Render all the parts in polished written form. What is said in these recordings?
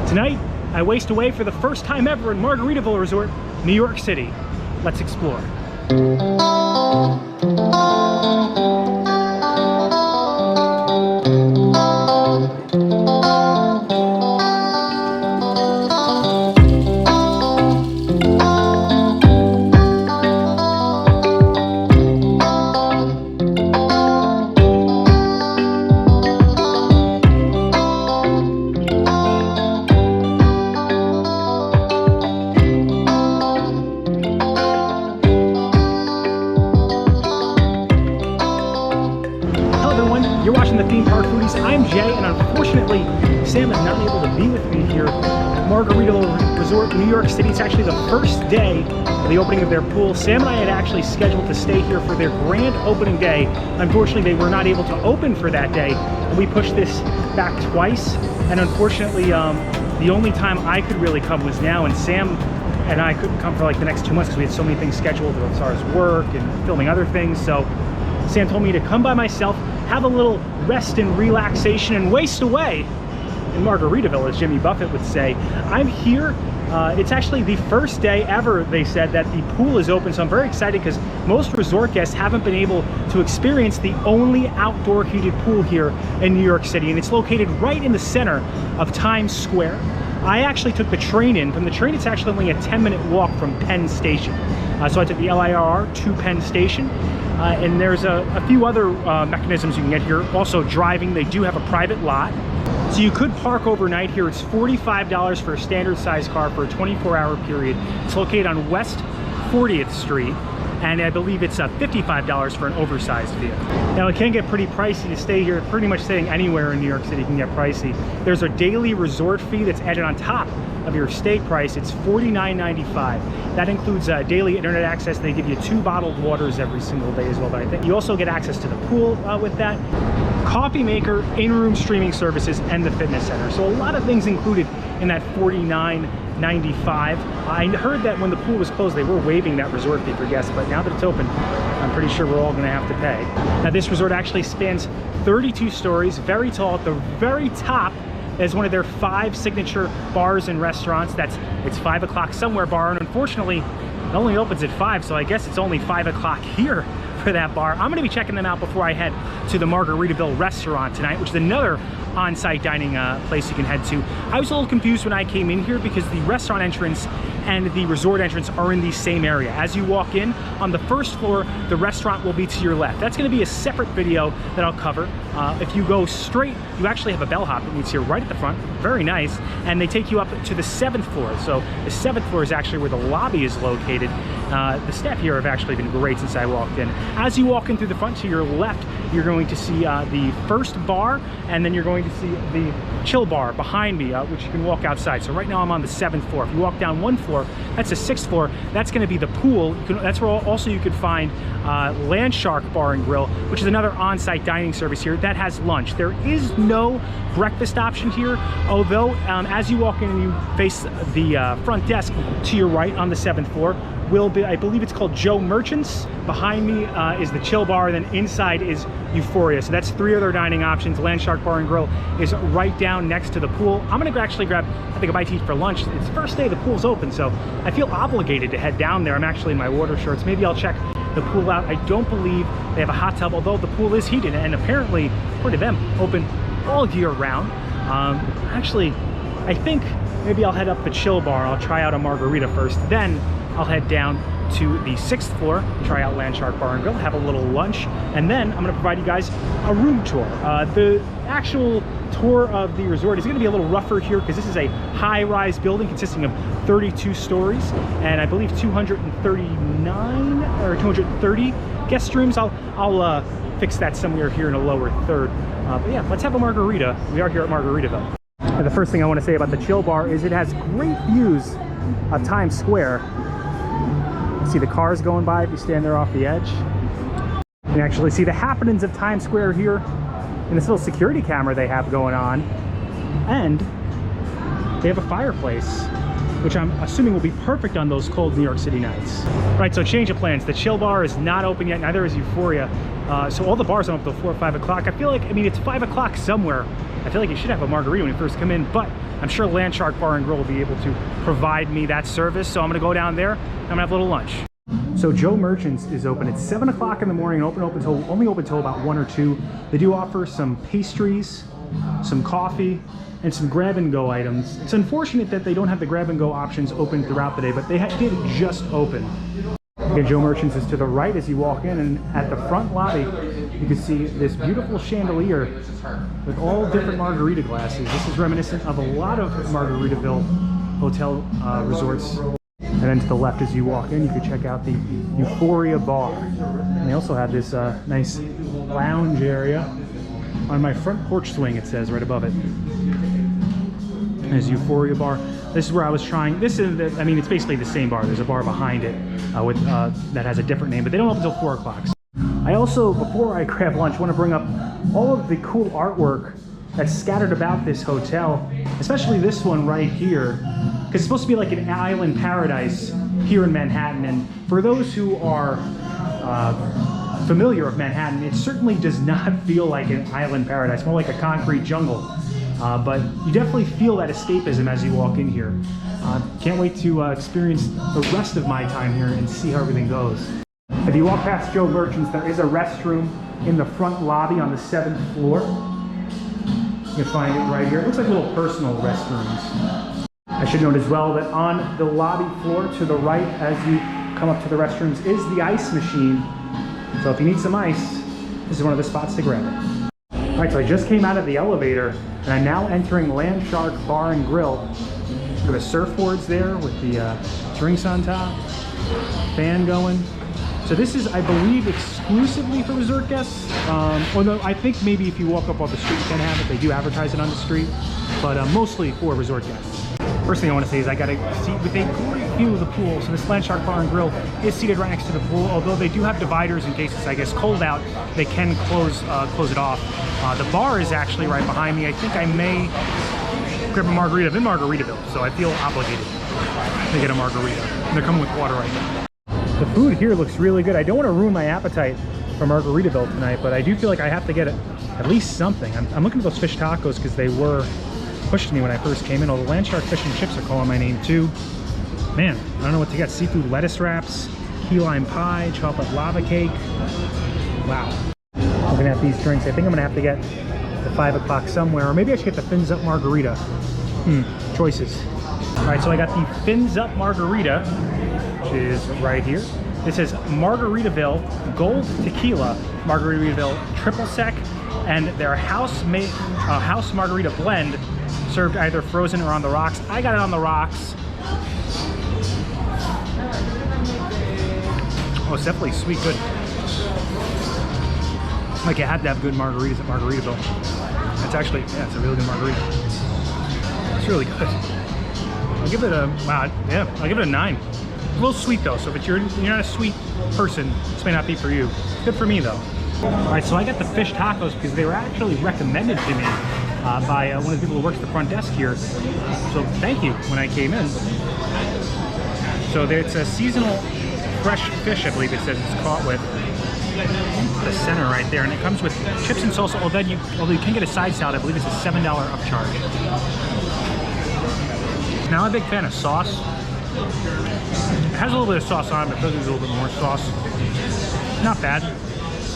Tonight, I waste away for the first time ever in Margaritaville Resort, New York City. Let's explore. You're watching the Theme Park Foodies. I'm Jay, and unfortunately, Sam is not able to be with me here at Margaritaville Resort, New York City. It's actually the first day of the opening of their pool. Sam and I had actually scheduled to stay here for their grand opening day. Unfortunately, they were not able to open for that day, and we pushed this back twice. And unfortunately, the only time I could really come was now, and Sam and I couldn't come for like the next 2 months because we had so many things scheduled as far as work and filming other things. So Sam told me to come by myself, have a little rest and relaxation and waste away in Margaritaville, as Jimmy Buffett would say. I'm here. It's actually the first day ever, they said, that the pool is open, so I'm very excited because most resort guests haven't been able to experience the only outdoor heated pool here in New York City, and it's located right in the center of Times Square. I actually took the train in. From the train, it's actually only a 10-minute walk from Penn Station. So I took the LIRR to Penn Station. And there's a few other mechanisms you can get here. Also driving, they do have a private lot. So you could park overnight here. It's $45 for a standard size car for a 24-hour period. It's located on West 40th Street. And I believe it's $55 for an oversized vehicle. Now it can get pretty pricey to stay here. Pretty much staying anywhere in New York City can get pricey. There's a daily resort fee that's added on top of your stay price. It's $49.95. That includes daily internet access. They give you 2 bottled waters every single day as well. But I think you also get access to the pool with that. Coffee maker, in-room streaming services, and the fitness center. So a lot of things included in that $49.95. I heard that when the pool was closed, they were waiving that resort fee for guests, but now that it's open, I'm pretty sure we're all gonna have to pay. Now this resort actually spans 32 stories, very tall. At the very top is one of their 5 signature bars and restaurants. It's 5 o'clock Somewhere Bar, and unfortunately, it only opens at 5, so I guess it's only 5 o'clock here for that bar. I'm gonna be checking them out before I head to the Margaritaville restaurant tonight, which is another on-site dining place you can head to. I was a little confused when I came in here because the restaurant entrance and the resort entrance are in the same area. As you walk in, on the first floor, the restaurant will be to your left. That's gonna be a separate video that I'll cover. If you go straight, you actually have a bellhop that meets here right at the front, very nice, and they take you up to the 7th floor. So the 7th floor is actually where the lobby is located. The staff here have actually been great since I walked in. As you walk in through the front to your left, you're going to see the first bar, and then you're going to see the chill bar behind me, which you can walk outside. So right now I'm on the 7th floor. If you walk down 1 floor, that's the 6th floor. That's going to be the pool. That's where also you could find LandShark Bar and Grill, which is another on-site dining service here that has lunch. There is no breakfast option here, although as you walk in and you face the front desk to your right on the 7th floor will be, I believe it's called Joe Merchant's. Behind me is the chill bar, and then inside is Euphoria. So that's 3 other dining options. LandShark Bar and Grill is right down next to the pool. I'm gonna actually grab, I think, a bite to eat for lunch. It's the first day the pool's open, so I feel obligated to head down there. I'm actually in my water shorts. Maybe I'll check the pool out. I don't believe they have a hot tub, although the pool is heated and apparently, according to them, open all year round. Actually, I think maybe I'll head up the chill bar. I'll try out a margarita first, then I'll head down to the 6th floor, try out LandShark Bar and Grill, have a little lunch, and then I'm gonna provide you guys a room tour. The actual tour of the resort is gonna be a little rougher here because this is a high-rise building consisting of 32 stories, and I believe 239 or 230 guest rooms. I'll fix that somewhere here in a lower third. But yeah, let's have a margarita. We are here at Margaritaville. And the first thing I wanna say about the chill bar is it has great views of Times Square. See the cars going by if you stand there off the edge. You can actually see the happenings of Times Square here in this little security camera they have going on. And they have a fireplace which I'm assuming will be perfect on those cold New York City nights. Right, so change of plans. The Chill Bar is not open yet, neither is Euphoria. So all the bars aren't open until 4 or 5 o'clock. I feel like, I mean, it's 5 o'clock somewhere. I feel like you should have a margarita when you first come in, but I'm sure LandShark Bar and Grill will be able to provide me that service. So I'm gonna go down there and I'm gonna have a little lunch. So Joe Merchant's is open at 7 o'clock in the morning and only open until about 1 or 2. They do offer some pastries, some coffee, and some grab-and-go items. It's unfortunate that they don't have the grab-and-go options open throughout the day, but they did just open. Again, Joe Merchant's is to the right as you walk in, and at the front lobby, you can see this beautiful chandelier with all different margarita glasses. This is reminiscent of a lot of Margaritaville hotel resorts. And then to the left as you walk in, you can check out the Euphoria Bar. And they also have this nice lounge area on my front porch swing, it says right above it. There's Euphoria Bar. This is where I was trying. This is, I mean, it's basically the same bar. There's a bar behind it that has a different name, but they don't open until 4 o'clock. I also, before I grab lunch, want to bring up all of the cool artwork that's scattered about this hotel, especially this one right here, because it's supposed to be like an island paradise here in Manhattan. And for those who are familiar with Manhattan, it certainly does not feel like an island paradise, more like a concrete jungle. But you definitely feel that escapism as you walk in here. Can't wait to experience the rest of my time here and see how everything goes. If you walk past Joe Merchant's, there is a restroom in the front lobby on the 7th floor. You can find it right here. It looks like little personal restrooms. I should note as well that on the lobby floor to the right as you come up to the restrooms is the ice machine. So if you need some ice, this is one of the spots to grab it. All right, so I just came out of the elevator and I'm now entering LandShark Bar and Grill. There are surfboards there with the drinks on top, fan going. So this is, I believe, exclusively for resort guests. Although I think maybe if you walk up off the street, you can have it. They do advertise it on the street, but mostly for resort guests. First thing I want to say is I got a seat with a great view of the pool. So this LandShark Bar and Grill is seated right next to the pool. Although they do have dividers in case it's, I guess, cold out, they can close it off. The bar is actually right behind me. I think I may grab a margarita in Margaritaville, so I feel obligated to get a margarita. And they're coming with water right now. The food here looks really good. I don't want to ruin my appetite for Margaritaville tonight, but I do feel like I have to get at least something. I'm looking at those fish tacos because they were pushed to me when I first came in. Although LandShark Fish and Chips are calling my name too. Man, I don't know what to get. Seafood lettuce wraps, key lime pie, chocolate lava cake. Wow. Looking at these drinks, I think I'm gonna have to get the 5 o'clock somewhere, or maybe I should get the Fins Up Margarita. Choices. All right, so I got the Fins Up Margarita, which is right here. It says Margaritaville Gold Tequila, Margaritaville Triple Sec, and their house margarita blend, served either frozen or on the rocks. I got it on the rocks. Oh, it's definitely sweet, good. Like you had to have good margaritas at Margaritaville. It's actually, yeah, it's a really good margarita. It's really good. I'll give it a, wow, yeah, I'll give it a 9. A little sweet though, so if you're not a sweet person, this may not be for you. Good for me though. All right, so I got the fish tacos because they were actually recommended to me by one of the people who works the front desk here. So thank you when I came in. So it's a seasonal fresh fish, I believe it says it's caught with. The center right there, and it comes with chips and salsa. Although you can get a side salad, I believe it's a $7 upcharge. Now I'm a big fan of sauce. It has a little bit of sauce on it, but it does use a little bit more sauce. Not bad,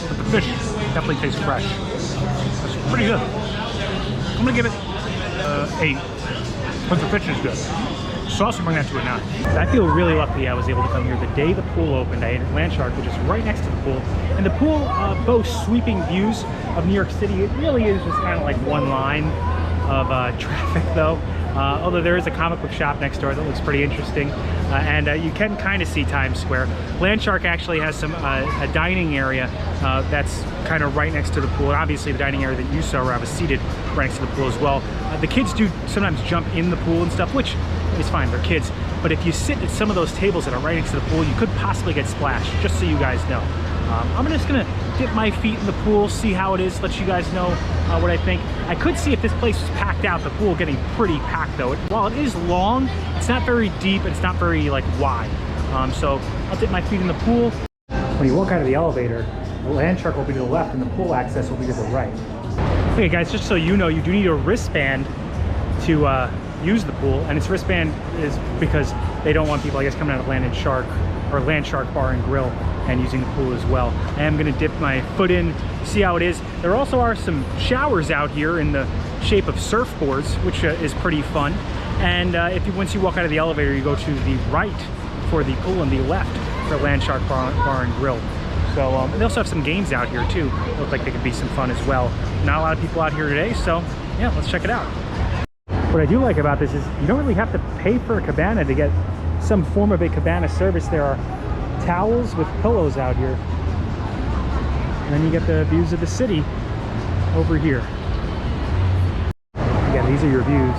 but the fish definitely tastes fresh. It's pretty good. I'm gonna give it 8, but the fish is good. Sauce will bring that to a 9. I feel really lucky I was able to come here the day the pool opened. I ate at LandShark, which is right next to the pool. And the pool boasts sweeping views of New York City. It really is just kind of like one line of traffic though. Although there is a comic book shop next door that looks pretty interesting. And you can kind of see Times Square. LandShark actually has some a dining area that's kind of right next to the pool. And obviously the dining area that you saw where I was seated right next to the pool as well. The kids do sometimes jump in the pool and stuff, which is fine, they're kids. But if you sit at some of those tables that are right next to the pool, you could possibly get splashed, just so you guys know. I'm just gonna dip my feet in the pool, see how it is, let you guys know what I think. I could see if this place was packed out, the pool getting pretty packed though. While it is long, It's not very deep, and it's not very like wide. So I'll dip my feet in the pool. When you walk out of the elevator, the LandShark will be to the left and the pool access will be to the right. Okay guys, just so you know, you do need a wristband to use the pool, and its wristband is because they don't want people, I guess, coming out of LandShark Bar and Grill and using the pool as well. I am gonna dip my foot in, see how it is. There also are some showers out here in the shape of surfboards, which is pretty fun. And once you walk out of the elevator, you go to the right for the pool and the left for LandShark Bar and Grill. So they also have some games out here too. Look like they could be some fun as well. Not a lot of people out here today, so yeah, let's check it out. What I do like about this is you don't really have to pay for a cabana to get some form of a cabana service. There are towels with pillows out here. And then you get the views of the city over here. Again, these are your views.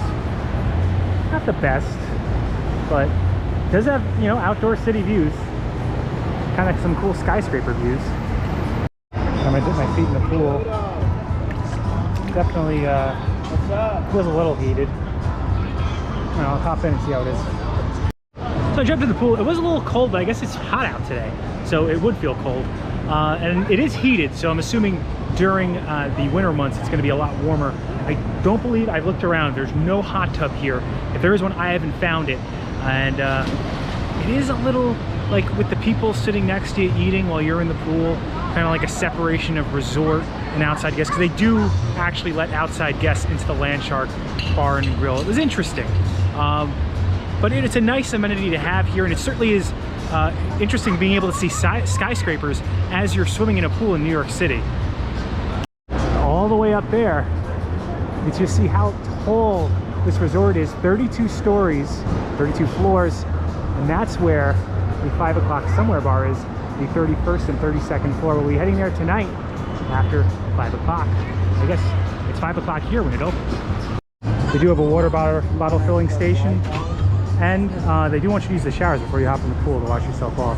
Not the best, but it does have, you know, outdoor city views. Kind of some cool skyscraper views. I'm gonna dip my feet in the pool. Definitely feels a little heated. I'll hop in and see how it is. So I jumped in the pool. It was a little cold, but I guess it's hot out today, so it would feel cold. And it is heated, so I'm assuming during the winter months it's going to be a lot warmer. I don't believe, I've looked around, there's no hot tub here. If there is one, I haven't found it. And it is a little like with the people sitting next to you eating while you're in the pool, kind of like a separation of resort and outside guests, because they do actually let outside guests into the LandShark Bar and Grill. It was interesting. But it's a nice amenity to have here, and it certainly is interesting being able to see skyscrapers as you're swimming in a pool in New York City. All the way up there, you can just see how tall this resort is. 32 stories, 32 floors, and that's where the 5 o'clock Somewhere Bar is, the 31st and 32nd floor. We'll be heading there tonight after 5 o'clock. I guess it's 5 o'clock here when it opens. They do have a water bottle filling station, and they do want you to use the showers before you hop in the pool to wash yourself off.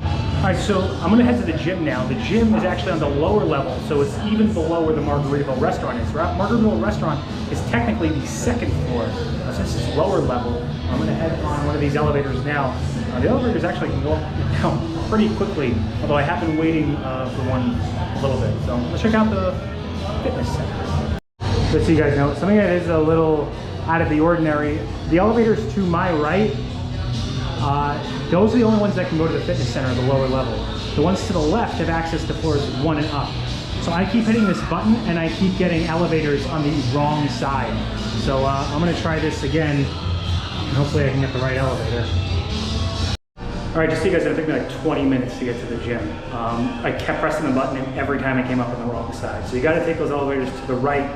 All right, so I'm gonna head to the gym now. The gym is actually on the lower level, so it's even below where the Margaritaville restaurant is. Margaritaville restaurant is technically the second floor. So this is lower level. I'm gonna head on one of these elevators now. The elevators actually can go up and down pretty quickly, although I have been waiting for one a little bit. So let's check out the fitness center. Just so you guys know, something that is a little out of the ordinary, the elevators to my right, those are the only ones that can go to the fitness center at the lower level. The ones to the left have access to floors 1 and up. So I keep hitting this button and I keep getting elevators on the wrong side. So I'm gonna try this again, and hopefully I can get the right elevator. All right, just so you guys know, it took me like 20 minutes to get to the gym. I kept pressing the button and every time I came up on the wrong side. So you gotta take those elevators to the right,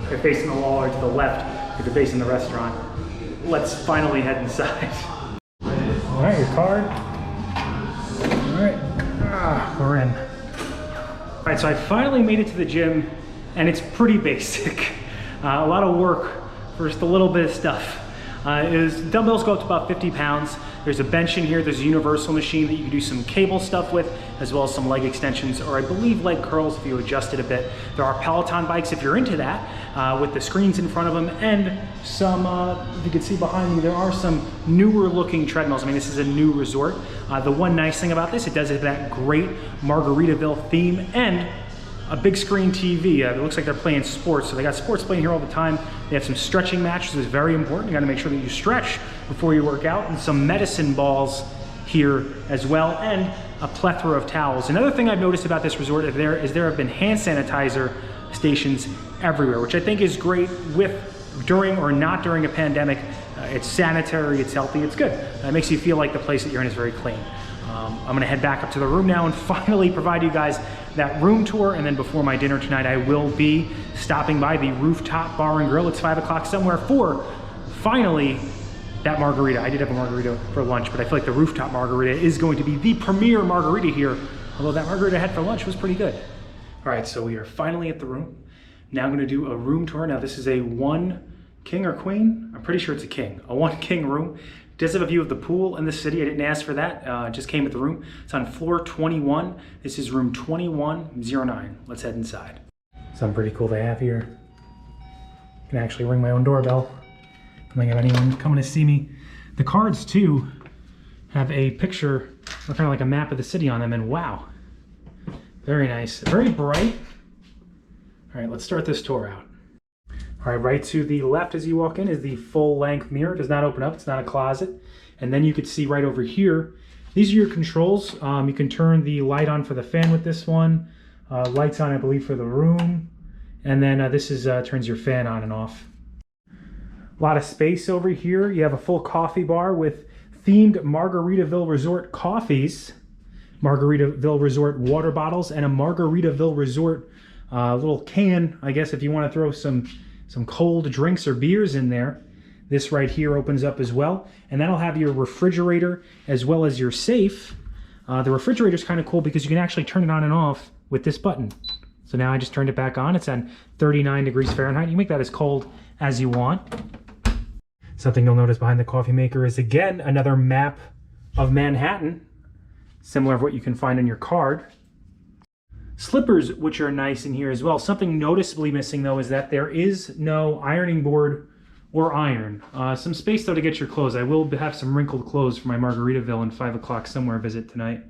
if they're facing the wall, or to the left, if they're facing the restaurant. Let's finally head inside. All right, your card. All right, we're in. All right, so I finally made it to the gym, and it's pretty basic. A lot of work for just a little bit of stuff. Dumbbells go up to about 50 pounds. There's a bench in here. There's a universal machine that you can do some cable stuff with, as well as some leg extensions, or I believe leg curls if you adjust it a bit. There are Peloton bikes if you're into that, with the screens in front of them, and some, if you can see behind me, there are some newer looking treadmills. I mean, this is a new resort. The one nice thing about this, it does have that great Margaritaville theme and a big screen TV. It looks like they're playing sports, so they got sports playing here all the time. They have some stretching matches, which is very important. You gotta make sure that you stretch before you work out, and some medicine balls here as well, and a plethora of towels. Another thing I've noticed about this resort is there have been hand sanitizer stations everywhere, which I think is great during or not during a pandemic. It's sanitary, it's healthy, it's good. It makes you feel like the place that you're in is very clean. I'm gonna head back up to the room now and finally provide you guys that room tour, and then before my dinner tonight, I will be stopping by the Rooftop Bar and Grill. It's 5 o'clock Somewhere for finally that margarita. I did have a margarita for lunch, but I feel like the Rooftop Margarita is going to be the premier margarita here, although that margarita I had for lunch was pretty good. All right, so we are finally at the room. Now I'm gonna do a room tour. Now this is a 1 king or queen? I'm pretty sure it's a king. A 1 king room. It does have a view of the pool and the city. I didn't ask for that. It just came with the room. It's on floor 21. This is room 2109. Let's head inside. Something pretty cool they have here. I can actually ring my own doorbell. Something of anyone coming to see me. The cards too have a picture, or kind of like a map of the city on them, and wow, very nice, very bright. All right, let's start this tour out. All right, right to the left as you walk in is the full-length mirror. It does not open up, it's not a closet. And then you could see right over here, these are your controls. You can turn the light on for the fan with this one. Lights on, I believe, for the room. And then this is turns your fan on and off. A lot of space over here. You have a full coffee bar with themed Margaritaville Resort coffees, Margaritaville Resort water bottles, and a Margaritaville Resort little can, I guess, if you want to throw some cold drinks or beers in there. This right here opens up as well, and that'll have your refrigerator as well as your safe. The refrigerator is kind of cool because you can actually turn it on and off with this button. So now I just turned it back on. It's at 39 degrees Fahrenheit. You make that as cold as you want. Something you'll notice behind the coffee maker is, again, another map of Manhattan, similar to what you can find on your card. Slippers, which are nice in here as well. Something noticeably missing, though, is that there is no ironing board or iron. Some space, though, to get your clothes. I will have some wrinkled clothes for my Margaritaville and 5 o'clock somewhere visit tonight.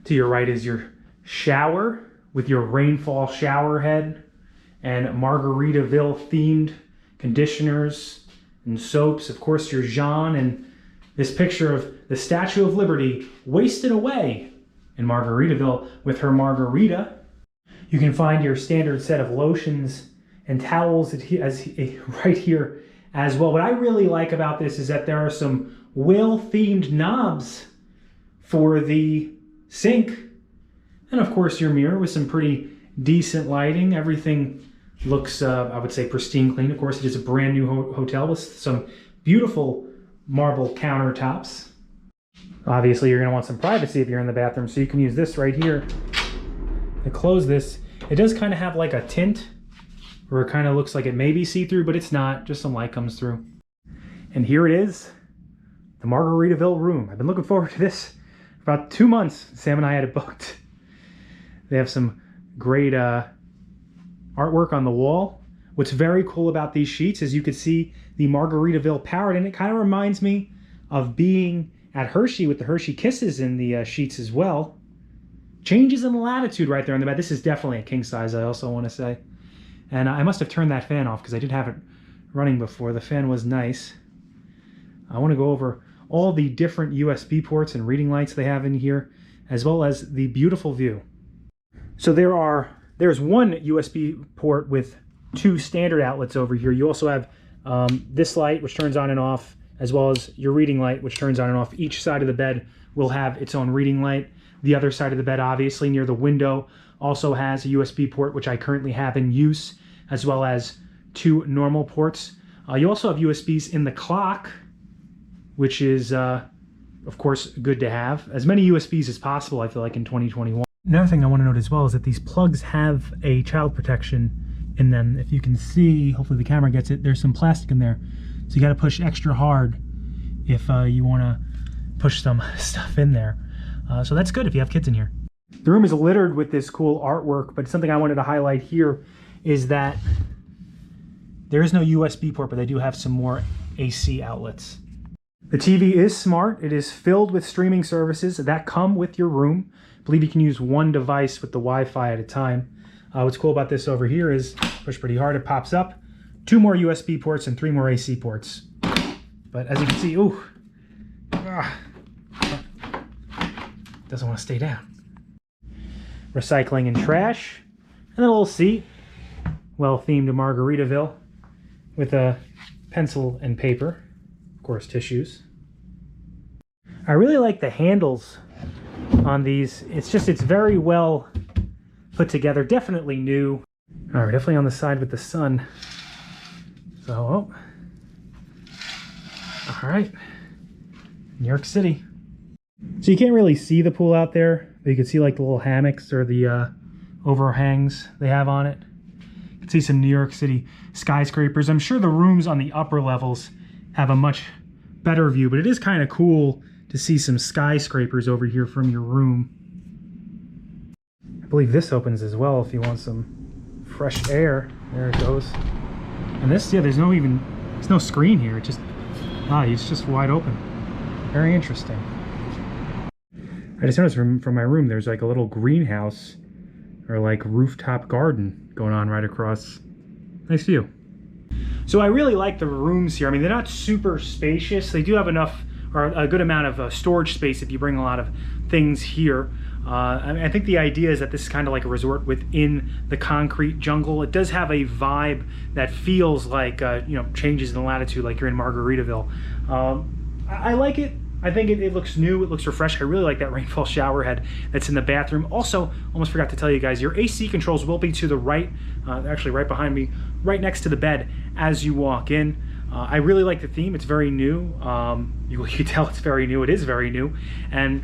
To your right is your shower with your rainfall shower head and Margaritaville themed conditioners and soaps. Of course, your Jean and this picture of the Statue of Liberty wasted away in Margaritaville with her margarita. You can find your standard set of lotions and towels right here as well. What I really like about this is that there are some whale-themed knobs for the sink. And of course your mirror with some pretty decent lighting. Everything looks, I would say, pristine clean. Of course, it is a brand new hotel with some beautiful marble countertops. Obviously, you're going to want some privacy if you're in the bathroom, so you can use this right here to close this. It does kind of have like a tint, where it kind of looks like it may be see-through, but it's not. Just some light comes through. And here it is, the Margaritaville room. I've been looking forward to this for about 2 months. Sam and I had it booked. They have some great artwork on the wall. What's very cool about these sheets is you could see the Margaritaville parrot, and it kind of reminds me of being at Hershey with the Hershey Kisses in the sheets as well. Changes in the latitude right there on the bed. This is definitely a king size, I also want to say. And I must have turned that fan off because I did have it running before. The fan was nice. I want to go over all the different USB ports and reading lights they have in here, as well as the beautiful view. So there's one USB port with 2 standard outlets over here. You also have this light, which turns on and off, as well as your reading light, which turns on and off. Each side of the bed will have its own reading light. The other side of the bed, obviously near the window, also has a USB port, which I currently have in use, as well as 2 normal ports. You also have USBs in the clock, which is, of course, good to have. As many USBs as possible, I feel like, in 2021. Another thing I want to note as well is that these plugs have a child protection in them. If you can see, hopefully the camera gets it, there's some plastic in there. So you got to push extra hard if you want to push some stuff in there. So that's good if you have kids in here. The room is littered with this cool artwork, but something I wanted to highlight here is that there is no USB port, but they do have some more AC outlets. The TV is smart. It is filled with streaming services that come with your room. I believe you can use 1 device with the Wi-Fi at a time. What's cool about this over here is push pretty hard, it pops up. 2 more USB ports and 3 more AC ports. But as you can see, ooh, doesn't want to stay down. Recycling and trash, and a little seat, well themed to Margaritaville, with a pencil and paper, of course tissues. I really like the handles on these. It's very well put together, definitely new. All right, definitely on the side with the sun. So, all right, New York City. So you can't really see the pool out there, but you can see like the little hammocks or the overhangs they have on it. You can see some New York City skyscrapers. I'm sure the rooms on the upper levels have a much better view, but it is kind of cool to see some skyscrapers over here from your room. I believe this opens as well if you want some fresh air. There it goes. And this, yeah, there's no even There's no screen here. It's just wide open. Very interesting. I just noticed from my room, there's like a little greenhouse or like rooftop garden going on right across. Nice view. So I really like the rooms here. I mean, they're not super spacious. They do have enough, or a good amount of storage space if you bring a lot of things here. I think the idea is that this is kind of like a resort within the concrete jungle. It does have a vibe that feels like, you know, changes in latitude, like you're in Margaritaville. I like it. I think it looks new, it looks refreshed. I really like that rainfall shower head that's in the bathroom. Also, almost forgot to tell you guys, your AC controls will be to the right, actually right behind me, right next to the bed as you walk in. I really like the theme, it's very new. You can tell it's very new, it is very new. And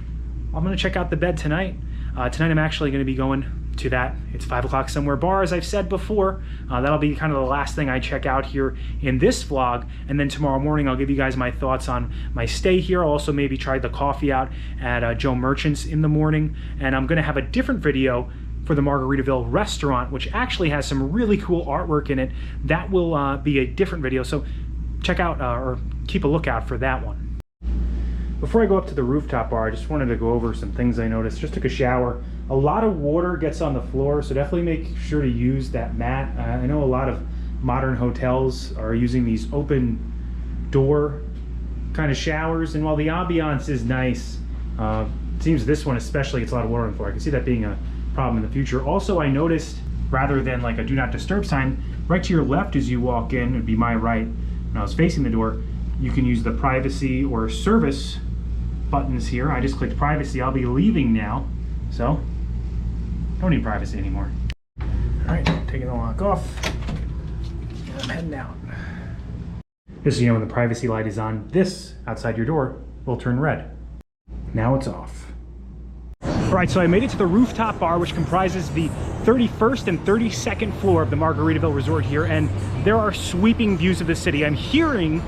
I'm gonna check out the bed tonight. Tonight I'm actually gonna be going to that It's 5 o'clock Somewhere Bar, as I've said before. That'll be kind of the last thing I check out here in this vlog, and then tomorrow morning I'll give you guys my thoughts on my stay here. I'll also maybe try the coffee out at Joe Merchant's in the morning, and I'm gonna have a different video for the Margaritaville restaurant, which actually has some really cool artwork in it. That will be a different video, so check out or keep a lookout for that one. Before I go up to the rooftop bar, I just wanted to go over some things I noticed. Just took a shower. A lot of water gets on the floor, so definitely make sure to use that mat. I know a lot of modern hotels are using these open door kind of showers, and while the ambiance is nice, it seems this one especially gets a lot of water on the floor. I can see that being a problem in the future. Also, I noticed, rather than like a do not disturb sign, right to your left as you walk in, would be my right, when I was facing the door, you can use the privacy or service buttons here. I just clicked privacy. I'll be leaving now, so don't need privacy anymore. All right, taking the lock off. I'm heading out. Just so you know, when the privacy light is on, this outside your door will turn red. Now it's off. All right, so I made it to the rooftop bar, which comprises the 31st and 32nd floor of the Margaritaville Resort here, and there are sweeping views of the city. I'm hearing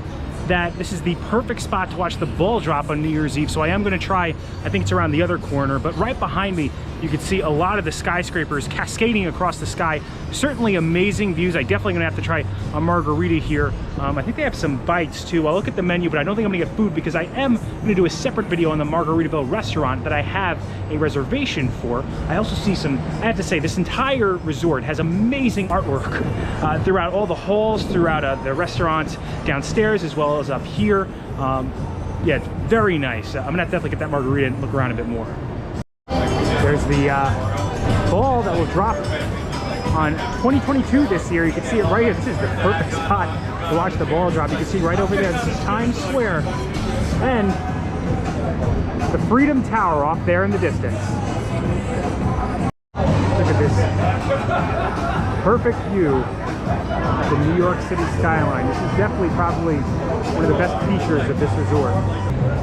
that this is the perfect spot to watch the ball drop on New Year's Eve, so I am going to try. I think it's around the other corner, but right behind me you can see a lot of the skyscrapers cascading across the sky. Certainly amazing views. I definitely gonna have to try a margarita here. I think they have some bites too. I'll look at the menu, but I don't think I'm gonna get food because I am gonna do a separate video on the Margaritaville restaurant that I have a reservation for. I also see some, I have to say, this entire resort has amazing artwork throughout all the halls, throughout the restaurants downstairs, as well as up here. Yeah, it's very nice. I'm gonna have to definitely get that margarita and look around a bit more. There's the ball that will drop on 2022 this year. You can see it right here. This is the perfect spot to watch the ball drop. You can see right over there, this is Times Square. And the Freedom Tower off there in the distance. Look at this perfect view of the New York City skyline. This is definitely probably one of the best features of this resort.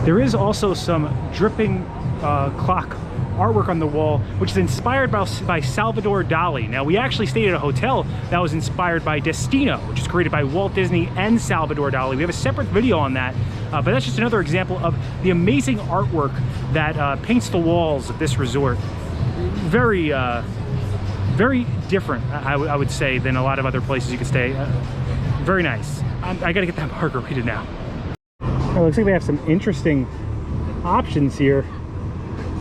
There is also some dripping clock artwork on the wall, which is inspired by Salvador Dali. Now, we actually stayed at a hotel that was inspired by Destino, which is created by Walt Disney and Salvador Dali. We have a separate video on that, but that's just another example of the amazing artwork that paints the walls of this resort. Very, very different, I would say, than a lot of other places you could stay. Very nice. I gotta get that margarita now. Oh, looks like they have some interesting options here.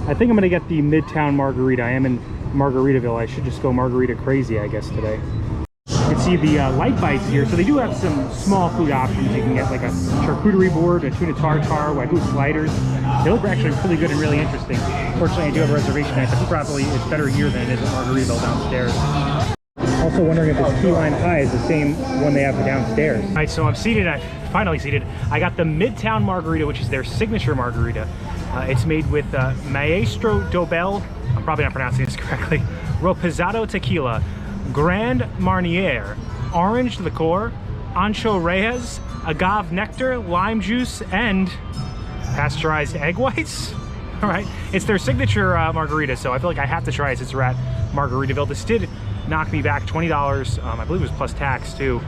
I think I'm gonna get the Midtown Margarita. I am in Margaritaville. I should just go margarita crazy, I guess, today. You can see the light bites here. So they do have some small food options. You can get like a charcuterie board, a tuna tartare, wagyu sliders. They look actually really good and really interesting. Fortunately, I do have a reservation. I think probably it's better here than it is at Margaritaville downstairs. Also wondering if this key lime pie is the same one they have downstairs. All right, so I'm seated. I'm finally seated. I got the Midtown Margarita, which is their signature margarita. It's made with Maestro Dobel, I'm probably not pronouncing this correctly, Reposado Tequila, Grand Marnier, Orange Liqueur, Ancho Reyes, Agave Nectar, Lime Juice, and pasteurized egg whites. All right, it's their signature margarita, so I feel like I have to try it since we're at Margaritaville. This did knock me back $20. I believe it was plus tax too.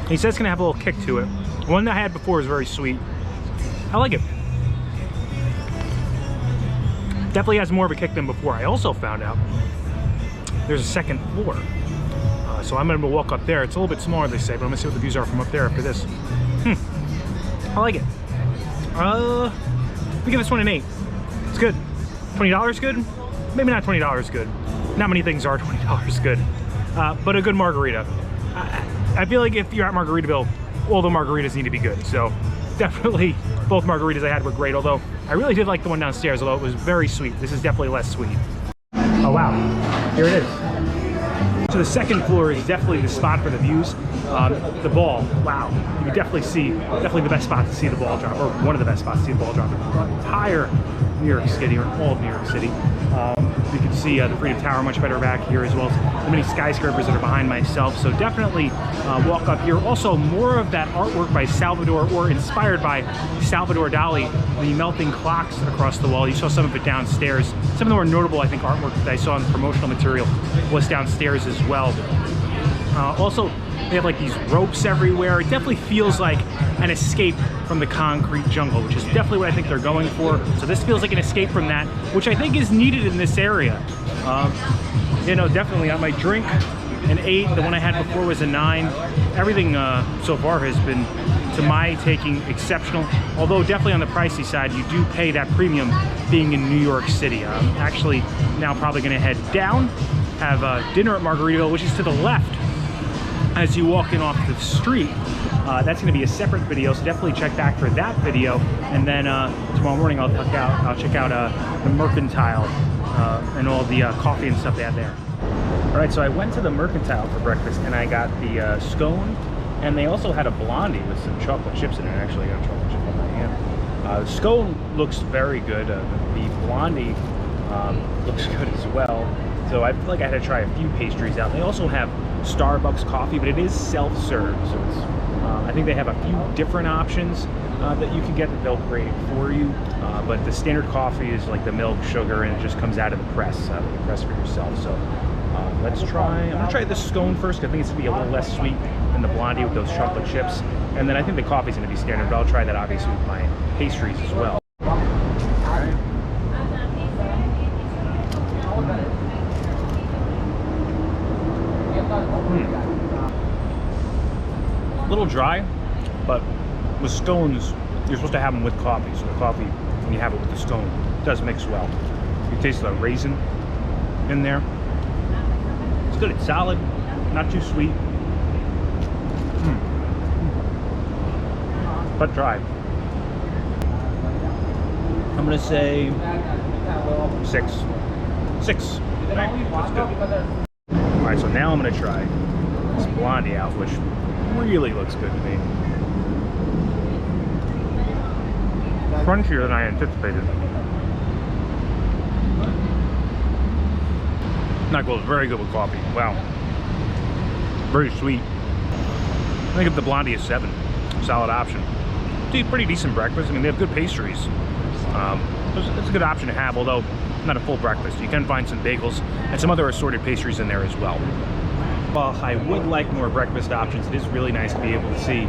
He says it's gonna have a little kick to it. One that I had before was very sweet. I like it. Definitely has more of a kick than before. I also found out there's a second floor. So I'm gonna walk up there. It's a little bit smaller, they say, but I'm gonna see what the views are from up there after this. I like it. We give this one an 8. It's good. $20 good? Maybe not $20 good. Not many things are $20 good. But a good margarita. I feel like if you're at Margaritaville, all the margaritas need to be good. So definitely both margaritas I had were great, although I really did like the one downstairs, although it was very sweet. This is definitely less sweet. Oh wow, here it is. So the second floor is definitely the spot for the views. The ball, wow. You definitely the best spot to see the ball drop, or one of the best spots to see the ball drop in the entire New York City, or all of New York City. You can see the Freedom Tower much better back here, as well as the many skyscrapers that are behind myself. So definitely walk up here. Also, more of that artwork by Salvador, or inspired by Salvador Dali, the melting clocks across the wall. You saw some of it downstairs. Some of the more notable, I think, artwork that I saw in the promotional material was downstairs as well. Also, they have like these ropes everywhere. It definitely feels like an escape from the concrete jungle, which is definitely what I think they're going for. So this feels like an escape from that, which I think is needed in this area. You know, definitely on my drink, an 8. The one I had before was a 9. Everything so far has been, to my taking, exceptional. Although definitely on the pricey side, you do pay that premium being in New York City. I'm actually now probably gonna head down, have dinner at Margaritaville, which is to the left as you walk in off the street. That's going to be a separate video, so definitely check back for that video. And then tomorrow morning I'll check out the Mercantile and all the coffee and stuff they have there. All right, so I went to the Mercantile for breakfast and I got the scone, and they also had a blondie with some chocolate chips in it. Actually, I got a chocolate chip in my hand. The scone looks very good. The blondie looks good as well. So I feel like I had to try a few pastries out. They also have Starbucks coffee, but it is self-serve, so it's, I think they have a few different options that you can get that they'll create for you, but the standard coffee is like the milk, sugar, and it just comes out of the press, that you press for yourself. So let's try, I'm gonna try this scone first, because I think it's gonna be a little less sweet than the blondie with those chocolate chips, and then I think the coffee's gonna be standard, but I'll try that obviously with my pastries as well. A little dry, but with scones, you're supposed to have them with coffee. So the coffee, when you have it with the scone, does mix well. You taste the raisin in there. It's good, it's solid, not too sweet, but dry. I'm gonna say 6. 6. Right, that's good. All right, so now I'm gonna try this blondie out, which really looks good to me. Crunchier than I anticipated. That goes very good with coffee. Wow. Very sweet. I think the blondie is 7. Solid option. Pretty decent breakfast. I mean, they have good pastries. It's a good option to have, although not a full breakfast. You can find some bagels and some other assorted pastries in there as well. While I would like more breakfast options, it is really nice to be able to see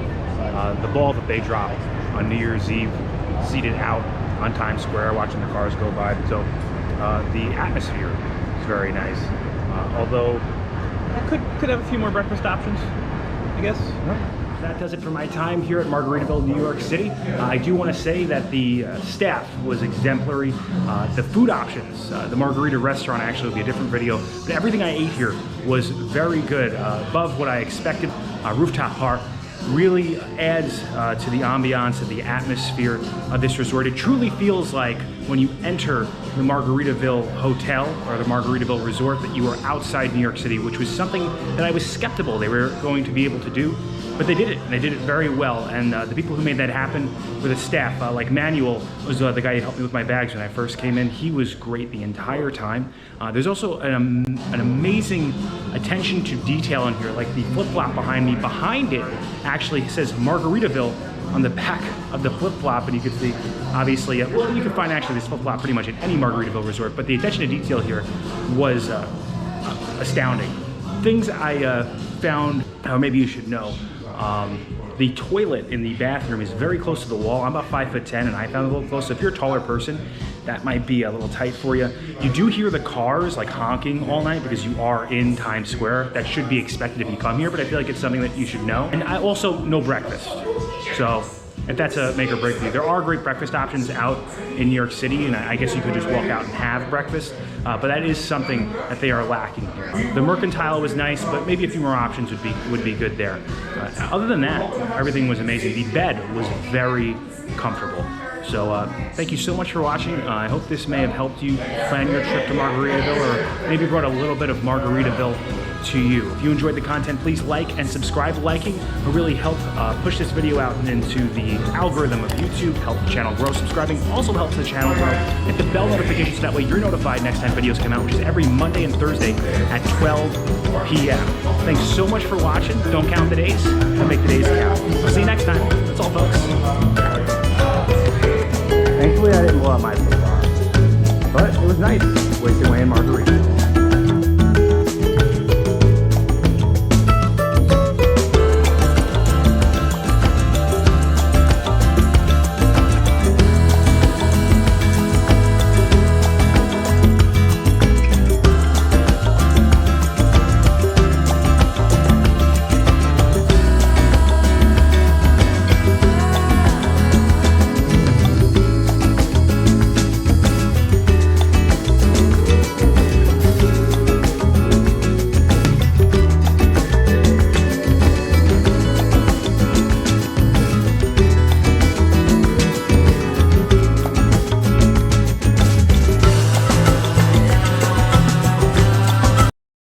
the ball that they drop on New Year's Eve, seated out on Times Square, watching the cars go by. So the atmosphere is very nice. Although I could have a few more breakfast options, I guess. That does it for my time here at Margaritaville, New York City. I do want to say that the staff was exemplary. The food options, the Margarita restaurant actually will be a different video, but everything I ate here was very good, above what I expected. Rooftop Bar really adds to the ambiance and the atmosphere of this resort. It truly feels like when you enter the Margaritaville Hotel or the Margaritaville Resort that you are outside New York City, which was something that I was skeptical they were going to be able to do. But they did it, and they did it very well. And the people who made that happen were the staff. Like Manuel was the guy who helped me with my bags when I first came in. He was great the entire time. There's also an amazing attention to detail in here, like the flip-flop behind me. Behind it actually says Margaritaville on the back of the flip-flop, and you can see, obviously, well, you can find actually this flip-flop pretty much at any Margaritaville resort, but the attention to detail here was astounding. Things I found, or maybe you should know, the toilet in the bathroom is very close to the wall. I'm about 5'10", and I found it a little close. So if you're a taller person, that might be a little tight for you. You do hear the cars like honking all night because you are in Times Square. That should be expected if you come here, but I feel like it's something that you should know. And I also no breakfast. So if that's a make or break for you, there are great breakfast options out in New York City, and I guess you could just walk out and have breakfast, but that is something that they are lacking here. The Mercantile was nice, but maybe a few more options would be good there. Other than that, everything was amazing. The bed was very comfortable. So thank you so much for watching. I hope this may have helped you plan your trip to Margaritaville, or maybe brought a little bit of Margaritaville to you. If you enjoyed the content, please like and subscribe. Liking will really help push this video out into the algorithm of YouTube, help the channel grow. Subscribing also helps the channel grow. Hit the bell notification so that way you're notified next time videos come out, which is every Monday and Thursday at 12 p.m. Thanks so much for watching. Don't count the days, and make the days count. I'll see you next time. That's all, folks. Thankfully, I didn't blow out my bar, but it was nice wasting away in Margaritaville.